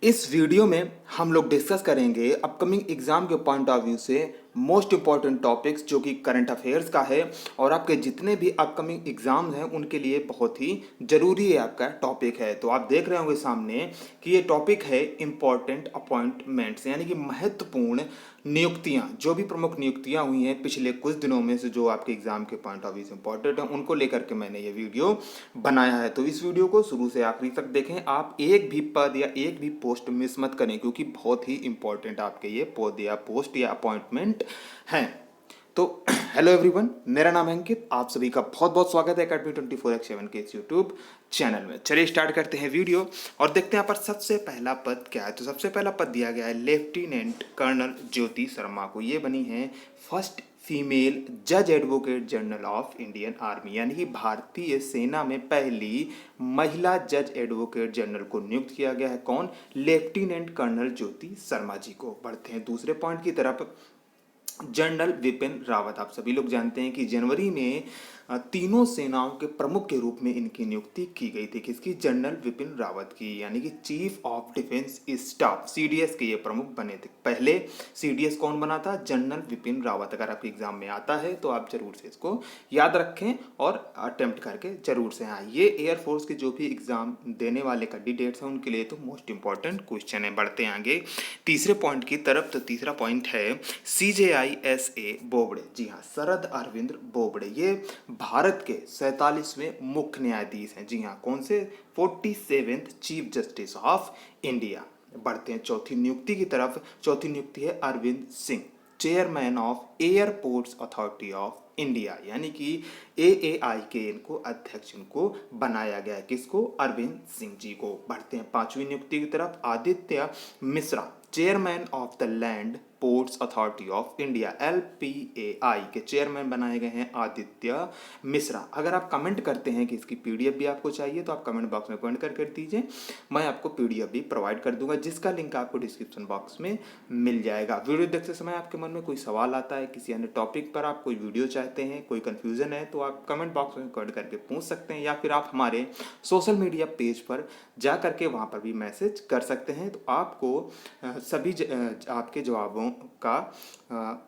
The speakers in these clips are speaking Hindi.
इस वीडियो में हम लोग डिस्कस करेंगे अपकमिंग एग्जाम के पॉइंट ऑफ व्यू से मोस्ट इंपॉर्टेंट टॉपिक्स जो कि करंट अफेयर्स का है और आपके जितने भी अपकमिंग एग्जाम्स हैं उनके लिए बहुत ही ज़रूरी है आपका टॉपिक है। तो आप देख रहे होंगे सामने कि ये टॉपिक है इम्पॉर्टेंट अपॉइंटमेंट्स, यानी कि महत्वपूर्ण नियुक्तियां, जो भी प्रमुख नियुक्तियां हुई हैं पिछले कुछ दिनों में से जो आपके एग्जाम के पॉइंट ऑफ व्यू से इंपॉर्टेंट हैं, उनको लेकर के मैंने ये वीडियो बनाया है। तो इस वीडियो को शुरू से आखिरी तक देखें, आप एक भी पद या एक भी पोस्ट मिस मत करें क्योंकि बहुत ही इंपॉर्टेंट आपके ये पद या पोस्ट या अपॉइंटमेंट हैं। तो हेलो एवरीवन, मेरा नाम है अंकित, आप सभी का बहुत बहुत स्वागत है अकेडमी 24/7 के इस यूट्यूब चैनल में। चलिए स्टार्ट करते हैं वीडियो और देखते हैं यहाँ पर सबसे पहला पद क्या है। तो सबसे पहला पद दिया गया है लेफ्टिनेंट कर्नल ज्योति शर्मा को। ये बनी है फर्स्ट फीमेल जज advocate general of Indian army, यानी कि भारतीय सेना में पहली महिला जज एडवोकेट जनरल को नियुक्त किया गया है। कौन? लेफ्टिनेंट कर्नल ज्योति शर्मा जी को। बढ़ते हैं दूसरे पॉइंट की तरफ। जनरल विपिन रावत, आप सभी लोग जानते हैं कि जनवरी में तीनों सेनाओं के प्रमुख के रूप में इनकी नियुक्ति की गई थी। किसकी? जनरल विपिन रावत की, यानी कि chief of defence staff, CDS के ये प्रमुख बने थे। पहले सीडीएस कौन बना था? जनरल विपिन रावत। अगर आपके एग्जाम में आता है तो आप जरूर से इसको याद रखें और अटेम्प्ट करके जरूर से आए। ये एयरफोर्स के जो भी एग्जाम देने वाले कैंडिडेट्स हैं उनके लिए तो मोस्ट इंपॉर्टेंट क्वेश्चन है। बढ़ते हैं आगे तीसरे पॉइंट की तरफ। तो तीसरा पॉइंट है CJISA बोबड़े। जी हाँ, शरद अरविंद बोबड़े, ये भारत के 47वें मुख्य न्यायाधीश हैं। जी हाँ, कौन से? 47th chief justice of India. बढ़ते हैं चौथी नियुक्ति की तरफ। चौथी नियुक्ति है Arvind Singh, chairman of airports authority of India, यानी कि AAI के इनको अध्यक्ष इनको बनाया गया है। किसको? अरविंद सिंह जी को। बढ़ते हैं पांचवी नियुक्ति की तरफ। Aditya Mishra, chairman of the land ports authority of India, LPAI के चेयरमैन बनाए गए हैं आदित्य मिश्रा। अगर आप कमेंट करते हैं कि इसकी PDF भी आपको चाहिए तो आप कमेंट बॉक्स में कमेंट कर दीजिए, मैं आपको PDF भी प्रोवाइड कर दूंगा, जिसका लिंक आपको डिस्क्रिप्शन बॉक्स में मिल जाएगा। वीडियो देखते समय आपके मन में कोई सवाल आता है, किसी अन्य टॉपिक पर आप कोई वीडियो चाहते हैं, कोई कन्फ्यूजन है, तो आप कमेंट बॉक्स में कमेंट करके पूछ सकते हैं, या फिर आप हमारे सोशल मीडिया पेज पर जा करके वहाँ पर भी मैसेज कर सकते हैं। तो आपको सभी आपके जवाबों का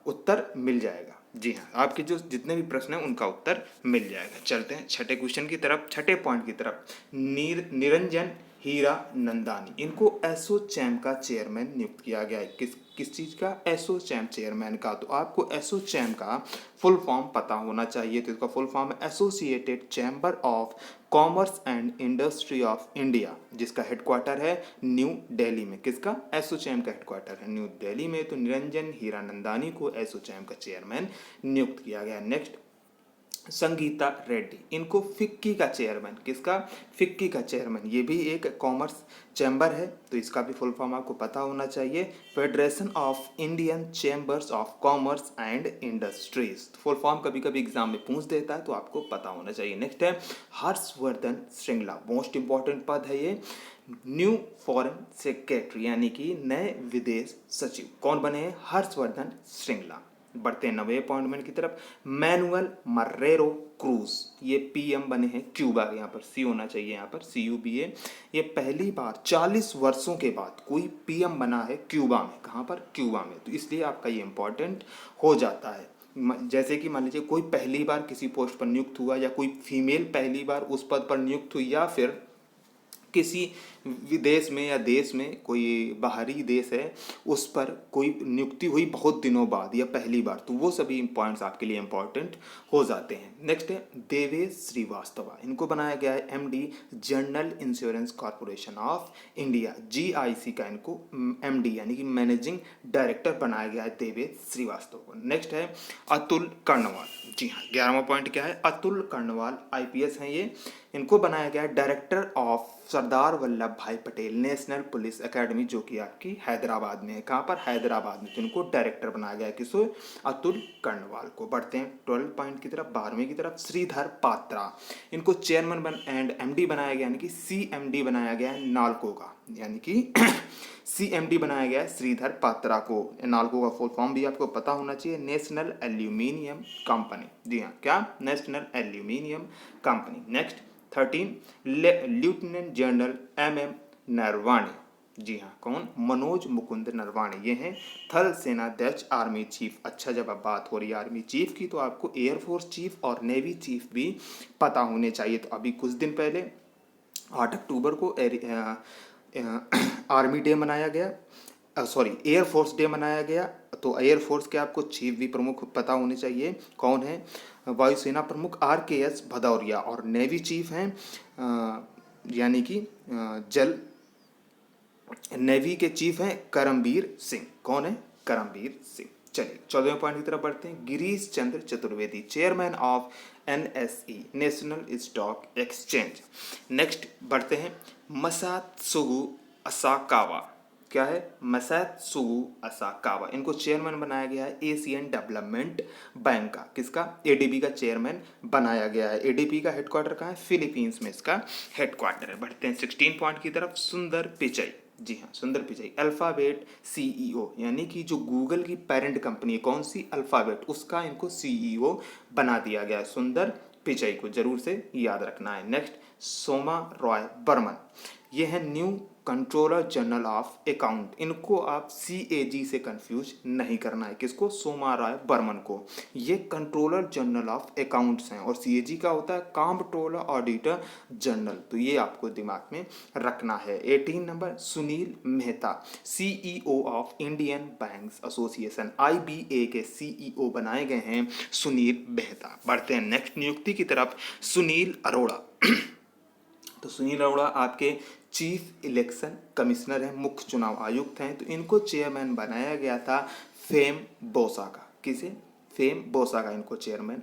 उत्तर मिल जाएगा। जी हाँ, आपके जो जितने भी प्रश्न हैं उनका उत्तर मिल जाएगा। चलते हैं छठे क्वेश्चन की तरफ, छठे पॉइंट की तरफ। निरंजन हीरा नंदानी, इनको एसोचैम का चेयरमैन नियुक्त किया गया है। किस चीज़ का? एसोचैम चेयरमैन का। तो आपको एसोचैम का फुल फॉर्म पता होना चाहिए। तो इसका फुल फॉर्म है associated chamber of commerce and industry of India, जिसका हेडक्वार्टर है न्यू दिल्ली में। किसका? एसोचैम का हेडक्वार्टर है न्यू दिल्ली में। तो निरंजन हीरानंदानी को एसोचैम का चेयरमैन नियुक्त किया गया। नेक्स्ट, संगीता रेड्डी, इनको फिक्की का चेयरमैन। किसका? फिक्की का चेयरमैन। ये भी एक कॉमर्स चैम्बर है, तो इसका भी फुल फॉर्म आपको पता होना चाहिए, federation of Indian chambers of commerce and industries. Full form कभी कभी एग्जाम में पूछ देता है तो आपको पता होना चाहिए। नेक्स्ट है हर्षवर्धन श्रृंगला, मोस्ट इंपॉर्टेंट पद है ये, न्यू फॉरेन सेक्रेटरी, यानी कि नए विदेश सचिव। कौन बने हैं? हर्षवर्धन श्रृंगला। बढ़ते हैं नवे अपॉइंटमेंट की तरफ। मैनुअल मर्रेरो क्रूज, ये PM बने हैं क्यूबा, यहाँ पर C होना चाहिए, यहाँ पर CUBA। ये पहली बार 40 वर्षों के बाद कोई PM बना है क्यूबा में। कहाँ पर? क्यूबा में। तो इसलिए आपका ये इंपॉर्टेंट हो जाता है। जैसे कि मान लीजिए कोई पहली बार किसी पोस्ट पर नियुक्त हुआ, या कोई फीमेल पहली बार उस पद पर नियुक्त हुई, या फिर किसी विदेश में या देश में कोई बाहरी देश है उस पर कोई नियुक्ति हुई बहुत दिनों बाद या पहली बार, तो वो सभी पॉइंट्स आपके लिए इंपॉर्टेंट हो जाते हैं। नेक्स्ट है देवेश श्रीवास्तवा, इनको बनाया गया है MD general insurance corporation of India, GIC का इनको MD यानी कि मैनेजिंग डायरेक्टर बनाया गया है देवेश श्रीवास्तव को। नेक्स्ट है अतुल कर्णवाल। जी हाँ, 11वां पॉइंट क्या है? अतुल कर्णवाल IPS हैं ये, इनको बनाया गया है डायरेक्टर ऑफ सरदार वल्लभ भाई पटेल नेशनल पुलिस एकेडमी, जो कि आपकी हैदराबाद में है। कहाँ पर? हैदराबाद में। तो इनको डायरेक्टर बनाया गया है। किसको? अतुल कर्णवाल को। बढ़ते हैं 12 पॉइंट की तरफ, 12वें की तरफ। श्रीधर पात्रा, इनको चेयरमैन एंड MD बनाया गया, यानी कि CMD बनाया गया है नालको का, यानी कि CMD बनाया गया है श्रीधर पात्रा को। नालको का फुल फॉर्म भी आपको पता होना चाहिए, नेशनल एल्यूमिनियम कंपनी। जी हाँ, क्या? National aluminium company. Next 13, lieutenant general MM Naravane, जी हाँ, कौन? मनोज मुकुंद नरवाणे, ये हैं थल सेनाध्यक्ष आर्मी चीफ। अच्छा, जब अब बात हो रही है आर्मी चीफ की तो आपको एयरफोर्स चीफ और नेवी चीफ भी पता होने चाहिए। तो अभी कुछ दिन पहले 8 अक्टूबर को आर्मी डे मनाया गया, सॉरी एयरफोर्स डे मनाया गया। तो एयरफोर्स के आपको चीफ भी प्रमुख पता होने चाहिए। कौन है? वायुसेना प्रमुख RKS भदौरिया। और नेवी चीफ हैं यानी कि जल नेवी के चीफ हैं करमबीर सिंह। कौन है? करमबीर सिंह। चलिए 14वें पॉइंट की तरफ बढ़ते हैं। Girish Chandra Chaturvedi, chairman of NSE, national stock exchange. Next बढ़ते हैं। मसात्सुगु असाकावा, क्या है? मसात्सुगु असाकावा, इनको चेयरमैन बनाया गया है एशियन डेवलपमेंट बैंक का। किसका? ADB का चेयरमैन बनाया गया है। ADB का हेडक्वार्टर कहाँ है? फिलीपींस में इसका हेडक्वार्टर है। बढ़ते हैं 16 पॉइंट की तरफ। सुंदर पिचई, जी हाँ सुंदर पिचाई, अल्फाबेट CEO, यानी कि जो गूगल की पेरेंट कंपनी है कौन सी? अल्फाबेट, उसका इनको CEO बना दिया गया है। सुंदर पिचाई को जरूर से याद रखना है। नेक्स्ट सोमा रॉय बर्मन, ये है new controller general of account. इनको आप CAG से कंफ्यूज नहीं करना है। किसको? सोमा रॉय बर्मन को। ये कंट्रोलर जनरल ऑफ अकाउंट्स हैं और CAG का होता है कंट्रोलर ऑडिटर जनरल। तो ये आपको दिमाग में रखना है। 18 number Sunil Mehta, CEO of Indian banks association, IBA के CEO बनाए गए हैं सुनील मेहता। बढ़ते हैं नेक्स्ट नियुक्ति की तरफ। सुनील अरोड़ा तो सुनील अरोड़ा आपके चीफ इलेक्शन कमिश्नर हैं, मुख्य चुनाव आयुक्त हैं। तो इनको चेयरमैन बनाया गया था फेम बोसा का। किसे? फेम बोसा का इनको चेयरमैन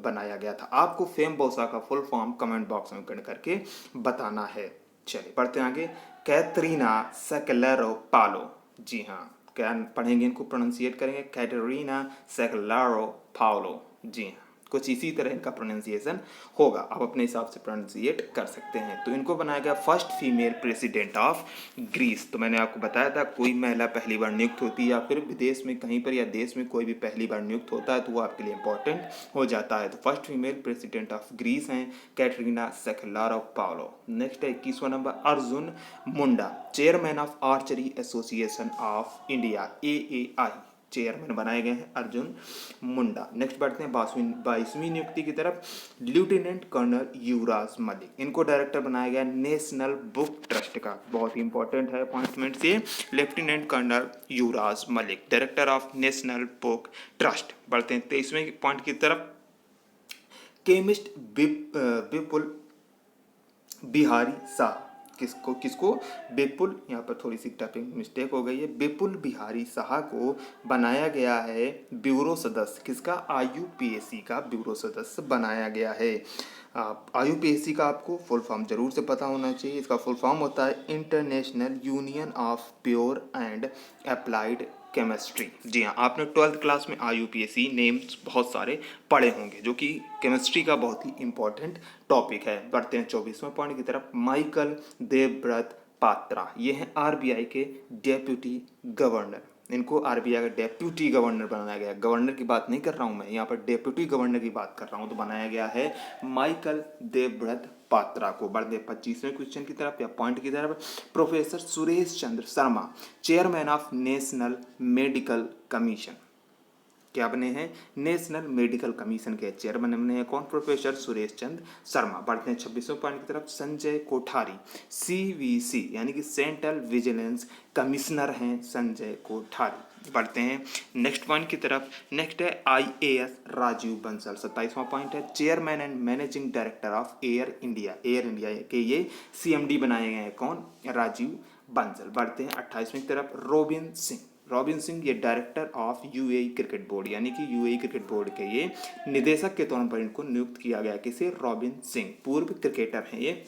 बनाया गया था। आपको फेम बोसा का फुल फॉर्म कमेंट बॉक्स में कमेंट करके बताना है। चलिए बढ़ते हैं आगे। कैटरीना सेकेलेरो पालो, जी हाँ क्या पढ़ेंगे इनको? प्रोनाउंसिएट करेंगे कैटरीना सेकेलेरो पालो, जी हाँ कुछ इसी तरह इनका प्रोनाउंसिएशन होगा। आप अपने हिसाब से प्रोनाउंसिएट कर सकते हैं। तो इनको बनाया गया first female president of Greece. तो मैंने आपको बताया था कोई महिला पहली बार नियुक्त होती है या फिर विदेश में कहीं पर या देश में कोई भी पहली बार नियुक्त होता है तो वो आपके लिए इंपॉर्टेंट हो जाता है। तो first female president of Greece हैं कैटरीना सेकेलारोपाउलो। नेक्स्ट है 21वां number Arjun Munda, chairman of archery association of India AAI, chairman बनाए गए हैं अर्जुन मुंडा। नेक्स्ट बढ़ते हैं 22वीं नियुक्ति की तरफ। लेफ्टिनेंट कर्नल युवराज मलिक, इनको डायरेक्टर बनाया गया नेशनल बुक ट्रस्ट का। बहुत ही इंपॉर्टेंट है अपॉइंटमेंट से। Lieutenant colonel Yuvraj Malik, director of national book trust. बढ़ते हैं 23वें पॉइंट की तरफ। केमिस्ट विपुल बिहारी शाह, किसको? विपुल, यहाँ पर थोड़ी सी टाइपिंग मिस्टेक हो गई है। विपुल बिहारी शाह को बनाया गया है ब्यूरो सदस्य। किसका? IUPAC का ब्यूरो सदस्य बनाया गया है। IUPAC का आपको फुल फॉर्म जरूर से पता होना चाहिए। इसका फुल फॉर्म होता है international union of pure and applied chemistry. जी हाँ, आपने 12th क्लास में IUPAC नेम्स बहुत सारे पढ़े होंगे जो कि केमिस्ट्री का बहुत ही इंपॉर्टेंट टॉपिक है। बढ़ते हैं 24वें पॉइंट की तरफ। माइकल देवव्रत पात्रा, ये हैं RBI के डेप्यूटी गवर्नर। इनको RBI का डेप्यूटी गवर्नर बनाया गया। गवर्नर की बात नहीं कर रहा हूँ मैं, यहाँ पर डेप्यूटी गवर्नर की बात कर रहा हूँ। तो बनाया गया है माइकल देवव्रत पात्रा को। बढ़ते 25वें क्वेश्चन की तरफ या पॉइंट की तरफ। Professor Suresh Chandra Sharma, chairman of national medical commission, क्या बने हैं? नेशनल मेडिकल कमीशन के चेयरमैन बने हैं कौन? प्रोफेसर सुरेश चंद्र शर्मा। बढ़ते हैं 26वें पॉइंट की तरफ। संजय कोठारी, CVC यानी कि सेंट्रल विजिलेंस कमिश्नर हैं संजय कोठारी। बढ़ते हैं नेक्स्ट पॉइंट की तरफ। नेक्स्ट है IAS राजीव बंसल। 27वां पॉइंट है chairman and managing director of air India. Air India के ये CMD बनाए गए हैं कौन? राजीव बंसल। बढ़ते हैं 28वें की तरफ। रॉबिन सिंह ये director of UAE cricket board, यानी कि UAE क्रिकेट बोर्ड के ये निदेशक के तौर पर इनको नियुक्त किया गया। किसे? रॉबिन सिंह, पूर्व क्रिकेटर हैं ये।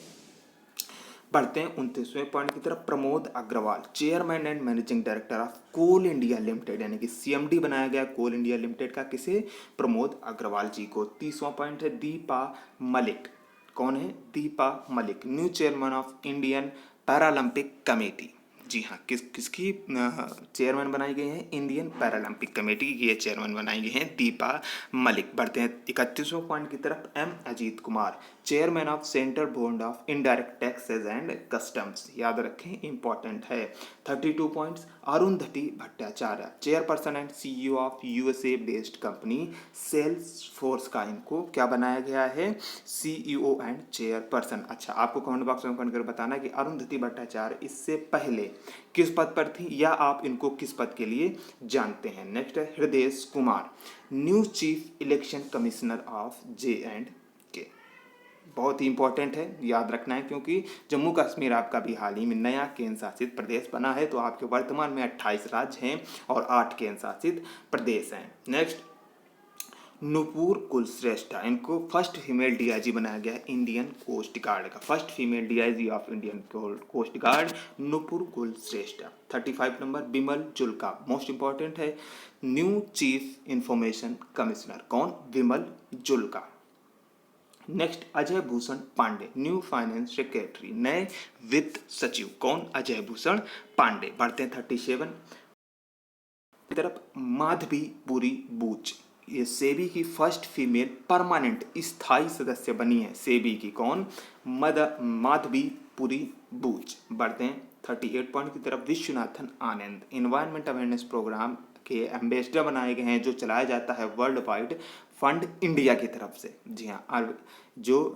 बढ़ते हैं 29वें पॉइंट की तरफ। Pramod Agarwal, chairman and managing director of coal India limited, यानी कि CMD बनाया गया कोल इंडिया लिमिटेड का। किसे? प्रमोद अग्रवाल जी को। 30वां पॉइंट है दीपा मलिक, कौन है? Deepa Malik, new chairman of Indian Paralympic committee. जी हाँ, किसकी चेयरमैन बनाई गई हैं? इंडियन पैरालंपिक कमेटी की ये चेयरमैन बनाई गई हैं दीपा मलिक। बढ़ते हैं 31वें पॉइंट की तरफ। M Ajit Kumar, chairman of central board of indirect taxes and customs, याद रखें इंपॉर्टेंट है। 32 points, Arundhati Bhattacharya, chairperson and CEO of USA based company Salesforce का इनको क्या बनाया गया है, सीईओ एंड चेयरपर्सन। अच्छा, आपको कमेंट बॉक्स में कमेंट कर बताना कि अरुंधति भट्टाचार्य इससे पहले किस पद पर थी या आप इनको किस पद के लिए जानते हैं। नेक्स्ट है हृदय Kumar, new chief election commissioner of J&K, बहुत ही इंपॉर्टेंट है, याद रखना है, क्योंकि जम्मू कश्मीर आपका भी हाल ही में नया केंद्र शासित प्रदेश बना है। तो आपके वर्तमान में 28 राज्य हैं और 8 केंद्र शासित प्रदेश हैं। नेक्स्ट नुपुर कुलश्रेष्ठा, इनको फर्स्ट फीमेल डीआईजी बनाया गया है इंडियन कोस्ट गार्ड का, first female DIG of Indian coast guard Nupur Kulshrestha. 35 number Bimal Julka, most important है, न्यू चीफ इंफॉर्मेशन कमिश्नर, कौन, Vimal Julka. Next Ajay Bhushan Pandey, new finance secretary, नए वित्त सचिव, कौन, अजय भूषण पांडे। बढ़ते हैं 37 की तरफ, माधवी पुरी बूच, ये सेबी की फर्स्ट फीमेल परमानेंट स्थायी सदस्य बनी है सेबी की, कौन, माधवी पुरी बूच। बढ़ते हैं 38 पॉइंट की तरफ, Viswanathan Anand, environment awareness programme के एम्बेसडर बनाए गए हैं जो चलाया जाता है वर्ल्ड वाइड फंड इंडिया की तरफ से। जी हाँ, जो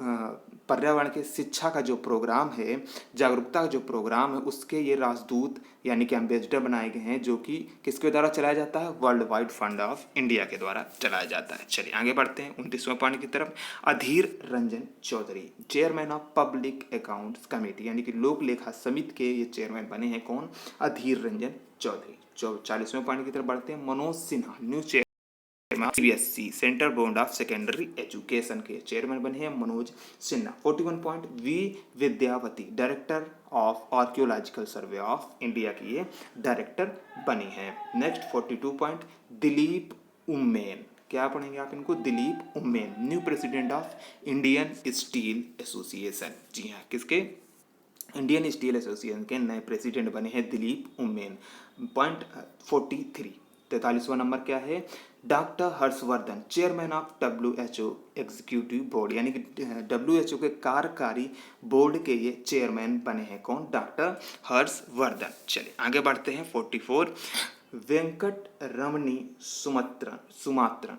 पर्यावरण के शिक्षा का जो प्रोग्राम है, जागरूकता का जो प्रोग्राम है, उसके ये राजदूत यानी कि एम्बेसडर बनाए गए हैं, जो कि किसके द्वारा चलाया जाता है, world wide fund of India के द्वारा चलाया जाता है। चलिए आगे बढ़ते हैं 29वें पॉइंट की तरफ, Adhir Ranjan Chowdhury, chairman of public accounts committee, यानी कि लोक लेखा समिति के ये चेयरमैन बने हैं, कौन, अधीर रंजन चौधरी। 40वें पॉइंट की तरफ बढ़ते हैं, Manoj Sinha, new CBSE central board of secondary education के चेयरमैन बने हैं Manoj Sinha. 41 point, V Vidyavathi, director of archaeological survey of India की ये डायरेक्टर बनी है। नेक्स्ट 42 पॉइंट, दिलीप उम्मेन, क्या पढ़ेंगे आप इनको, Dilip Oommen, new president of Indian steel association. जी हाँ, किसके, इंडियन स्टील एसोसिएशन के नए प्रेसिडेंट बने हैं दिलीप उम्मेन। पॉइंट 43, 43वां नंबर क्या है, doctor Harshvardhan, chairman of WHO executive board, यानी कि WHO के कार्यकारी बोर्ड के ये चेयरमैन बने हैं, कौन, डॉक्टर हर्षवर्धन। चलिए आगे बढ़ते हैं 44, वेंकट रमणी सुमात्रन,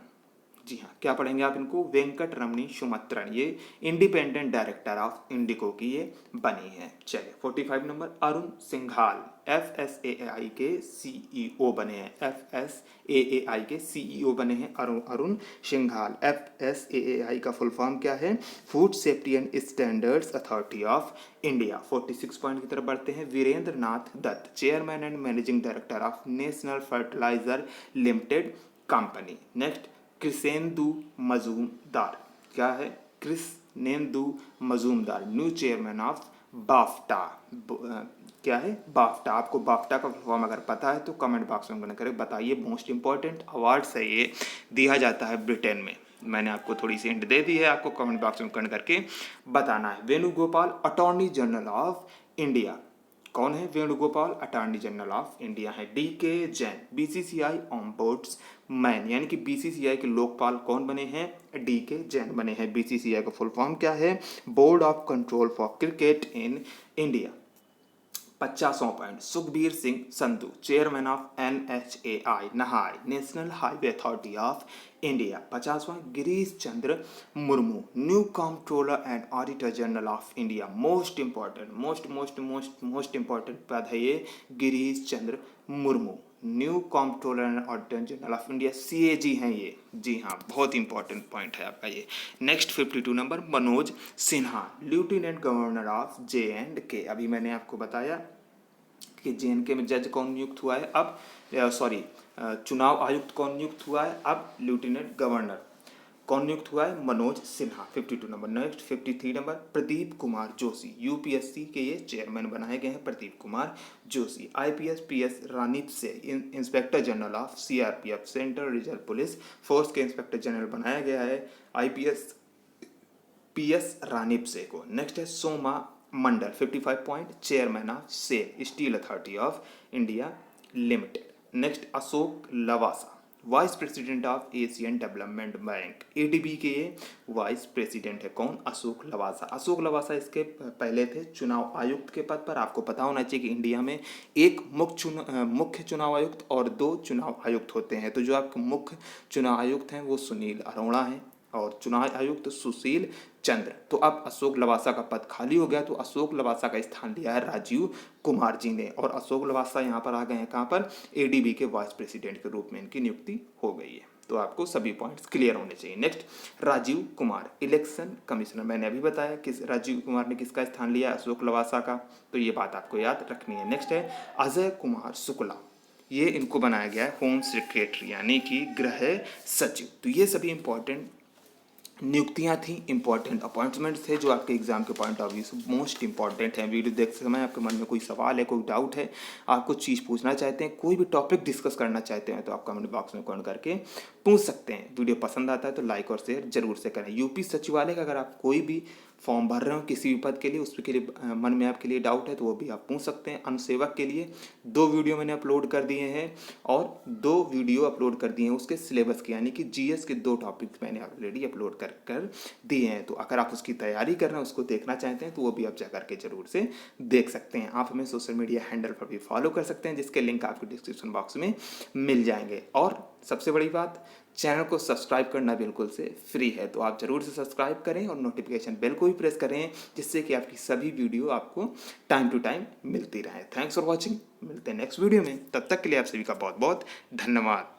जी हाँ, क्या पढ़ेंगे आप इनको, वेंकट रमणी सुमत्रन, ये इंडिपेंडेंट डायरेक्टर ऑफ इंडिको की ये बनी है। चलिए 45 नंबर, अरुण सिंघाल, FSAI के CEO बने हैं, FSAI के CEO बने हैं अरुण सिंघाल। FSAI का फुल फॉर्म क्या है, food safety and standards authority of India. 46 point की तरफ बढ़ते हैं, Virendra Nath Dutt, chairman and managing director of national fertilizer limited company. Next Krishnendu Majumdar, क्या है, Krishnendu Majumdar, new chairman of BAFTA, क्या है, बाफ्टा। आपको बाफ्टा का फॉर्म अगर पता है तो कमेंट बॉक्स में कमेंट करें, बताइए। मोस्ट इंपॉर्टेंट अवार्ड्स है ये, दिया जाता है ब्रिटेन में, मैंने आपको थोड़ी सी हिंट दे दी है, आपको कमेंट बॉक्स में कमेंट करके बताना है। Venugopal, attorney general of India, कौन है, Venugopal attorney general of India है। DK जैन, BCCI ऑम्बुड्स मैन, यानी कि BCCI के लोकपाल कौन बने हैं, DK जैन बने हैं। BCCI का फुल फॉर्म क्या है, board of control for cricket in India. 50वां point, Sukhbir Singh Sandhu, chairman of NHAI नहाई, national highway authority of India. 50वां, Girish Chandra Murmu, new controller and auditor general of India. Most important, most important पद है ये, Girish Chandra Murmu, new controller and auditor general of India, CAG हैं ये। जी हाँ, बहुत इंपॉर्टेंट पॉइंट है आपका ये। Next 52 number, Manoj Sinha, lieutenant governor of J&K। अभी मैंने आपको बताया कि J&K में जज कौन नियुक्त हुआ है, अब चुनाव आयुक्त कौन नियुक्त हुआ है, अब लेफ्टिनेंट गवर्नर कौन नियुक्त हुआ है, Manoj Sinha. 52 number. Next 53 number, Pradeep Kumar Joshi, UPSC के ये चेयरमैन बनाए गए हैं, प्रदीप कुमार जोशी। IPS PS रानीप से, inspector general of CRPF central reserve police force के इंस्पेक्टर जनरल बनाया गया है IPS PS रानीप से को। नेक्स्ट है सोमा मंडल, 55 point, chairman of SAIL steel authority of India limited. Next Ashok Lavasa, vice president of Asian development bank, ADB के ये वाइस प्रेसिडेंट है कौन? अशोक लवासा। अशोक लवासा इसके पहले थे चुनाव आयुक्त के पद पर। आपको पता होना चाहिए कि इंडिया में एक मुख्य चुनाव आयुक्त और 2 चुनाव आयुक्त होते हैं। तो जो आपके मुख्य चुनाव आयुक्त हैं वो सुनील अरोड़ा हैं और चुनाव आयुक्त सुशील चंद्र। तो अब अशोक लवासा का पद खाली हो गया, तो अशोक लवासा का स्थान लिया है राजीव कुमार जी ने, और अशोक लवासा यहाँ पर आ गए हैं कहाँ पर? एडीबी के वाइस प्रेसिडेंट के रूप में इनकी नियुक्ति हो गई है। तो आपको सभी पॉइंट्स क्लियर होने चाहिए। Next, Rajeev Kumar election commissioner. मैंने अभी बताया किस राजीव कुमार ने किसका स्थान लिया? अशोक लवासा का। तो ये बात आपको याद रखनी है। नेक्स्ट है अजय कुमार शुक्ला, ये इनको बनाया गया है होम सेक्रेटरी यानी कि गृह सचिव। तो ये सभी इंपॉर्टेंट नियुक्तियां थी, इंपॉर्टेंट अपॉइंटमेंट्स थे जो आपके एग्जाम के पॉइंट ऑफ व्यू से मोस्ट इंपॉर्टेंट है। वीडियो देखते समय आपके मन में कोई सवाल है, कोई डाउट है, आप कुछ चीज़ पूछना चाहते हैं, कोई भी टॉपिक डिस्कस करना चाहते हैं, तो आप कमेंट बॉक्स में कमेंट करके पूछ सकते हैं। वीडियो पसंद आता है तो लाइक और शेयर जरूर से करें। यूपी सचिवालय का अगर आप कोई भी फॉर्म भर रहे हो किसी भी पद के लिए, उसके लिए मन में आपके लिए डाउट है तो वो भी आप पूछ सकते हैं। अनुसेवक के लिए 2 वीडियो मैंने अपलोड कर दिए हैं और 2 वीडियो अपलोड कर दिए हैं उसके सिलेबस के, यानी कि जीएस के 2 टॉपिक्स मैंने ऑलरेडी अपलोड कर दिए हैं। तो अगर आप उसकी तैयारी कर रहे हैं, उसको देखना चाहते हैं, तो वो भी आप जा करके जरूर से देख सकते हैं। आप हमें सोशल मीडिया हैंडल पर भी फॉलो कर सकते हैं जिसके लिंक आपको डिस्क्रिप्शन बॉक्स में मिल जाएंगे। और सबसे बड़ी बात, चैनल को सब्सक्राइब करना बिल्कुल से फ्री है, तो आप जरूर से सब्सक्राइब करें और नोटिफिकेशन बेल को भी प्रेस करें जिससे कि आपकी सभी वीडियो आपको टाइम टू टाइम मिलती रहे। थैंक्स फॉर वॉचिंग, मिलते हैं नेक्स्ट वीडियो में। तब तक के लिए आप सभी का बहुत बहुत धन्यवाद।